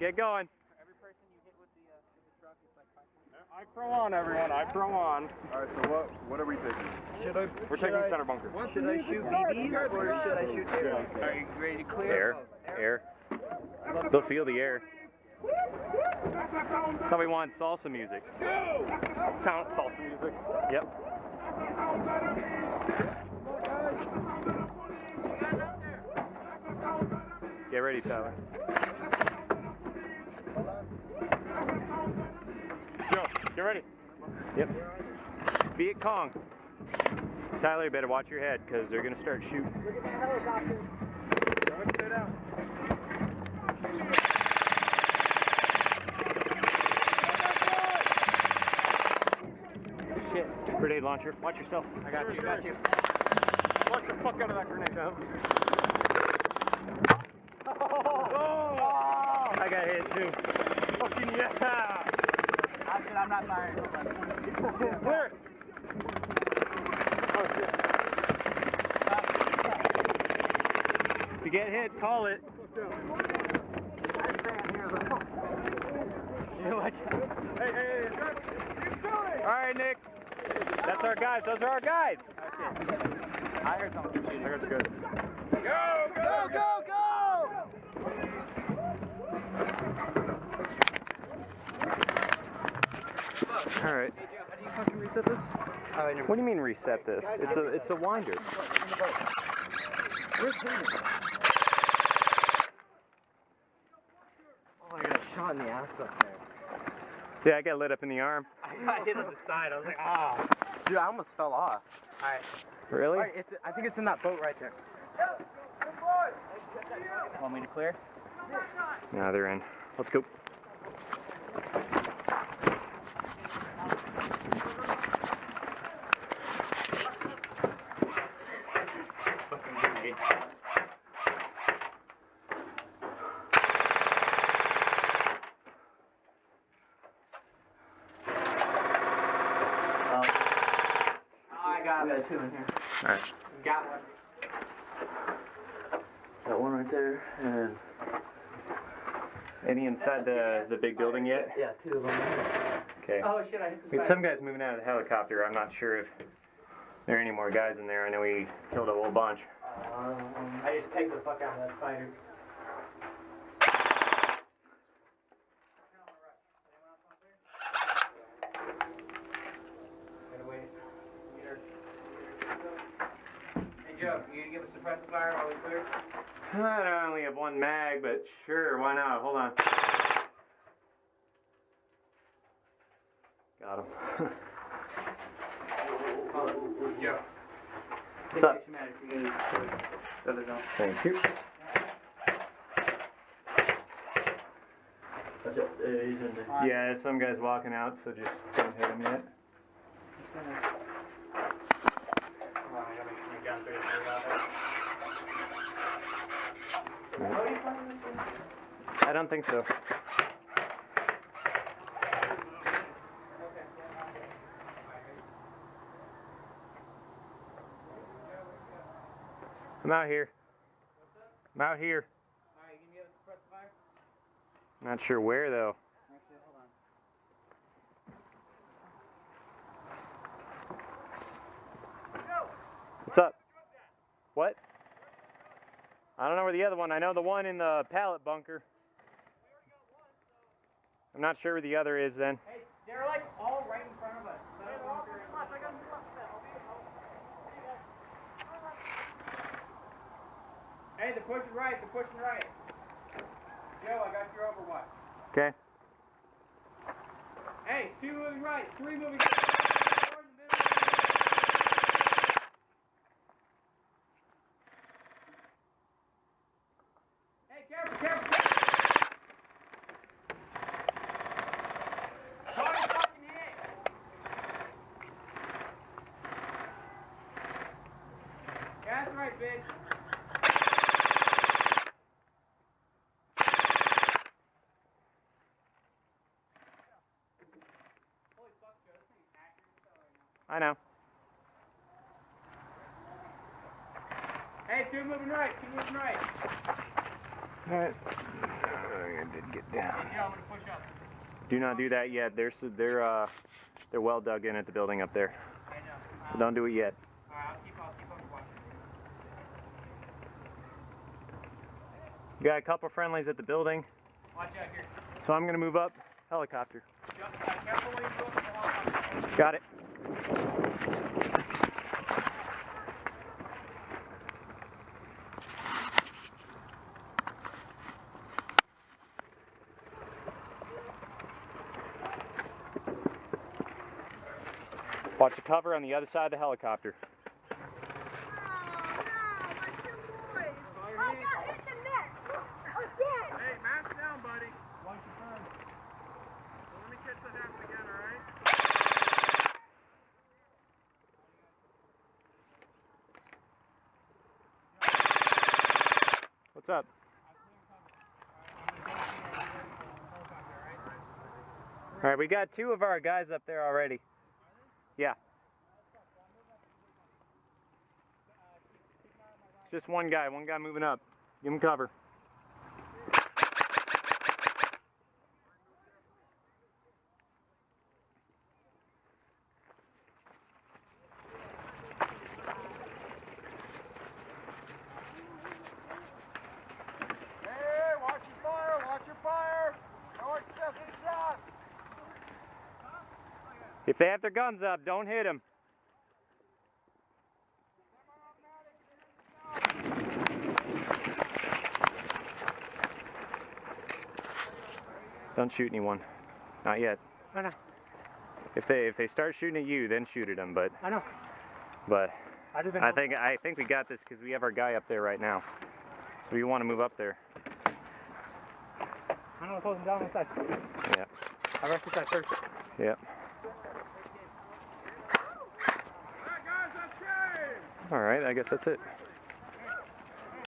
Get going. Every person you hit with the truck, it's like 5 minutes. I crow on, everyone. I crow on. All right, so what are we taking? We're taking center bunker. Should I shoot BBs or should I shoot air? Are you ready to clear? Air. They'll feel the air. Thought we want salsa music. Sound salsa music. Yep. Get ready, Tyler. Joe, get ready. Yep. Viet Cong. Tyler, you better watch your head because they're going to start shooting. Look at that helicopter. Don't stay down. Shit. Grenade launcher. Watch yourself. I got you, got you. Launch the fuck out of that grenade. Oh, I got hit too. Fucking yeah! I'm not firing. Clear! If you get hit, call it. Hey, All right, Nick. That's our guys. Those are our guys. I heard someone shooting. I got you good. Go, go, go, go! All right. Hey, Joe, how do you fucking reset this? Oh, wait, never What do you mean reset this? It's a winder. Where's Hayden? Oh, I got shot in the ass up there. Yeah, I got lit up in the arm. I got hit on the side. I was like, ah. Dude, I almost fell off. Alright. Really? Alright, I think it's in that boat right there. Want me to clear? No, they're in. Let's go. I got two in here. All right. Got one. Got one right there, and Any inside the big building yet? yeah, two of them. Okay. Oh shit, I hit the Some guys moving out of the helicopter. I'm not sure if there are any more guys in there. I know we killed a whole bunch. I just pegged the fuck out of that spider. Hey Joe, you gonna give a suppressive fire while we clear? I only have one mag, but sure, why not? Hold on. Got him. Joe. What's up? Thank you. Watch out, there, he's in there. Yeah, some guy's walking out, so just don't hit him yet. I don't think so. I'm out here. I'm out here. Alright, you gonna suppress the fire? Not sure where though. Actually, hold on. What's up? What? I don't know where the other one. I know the one in the pallet bunker. I'm not sure where the other is then. Hey, they're like all right in front of us. Hey, they're pushing right, they're pushing right. Joe, I got your overwatch. Okay. Hey, 2 moving right, 3 moving right. 4 in the middle. Hey, careful, careful, careful. Hard fucking hit. Yeah, that's right, bitch. I know. Hey, 2 moving right, 2 moving right. All right. didn't get down. Yeah, I'm gonna push up. Do not do that yet. They're well dug in at the building up there. I know. So don't do it yet. Alright, I'll keep on watching. You got a couple friendlies at the building. Watch out here. So I'm gonna move up. Helicopter. Careful when you go up the helicopter. Got it. Watch the cover on the other side of the helicopter. Hey, mask down, buddy. One confirmed. So let me catch that happen again, alright? What's up? All right, we got 2 of our guys up there already. Yeah. It's just one guy moving up. Give him cover. Hey, watch your fire, watch your fire. No excessive shots. If they have their guns up, don't hit them. Don't shoot anyone. Not yet. I know. If they start shooting at you, then shoot at them. But I know. I think we got this because we have our guy up there right now. So we want to move up there. I'm gonna close him down on the side. Yeah. I'll rush this side first. Yep. Alright, guys, that's game. All right. I guess that's it.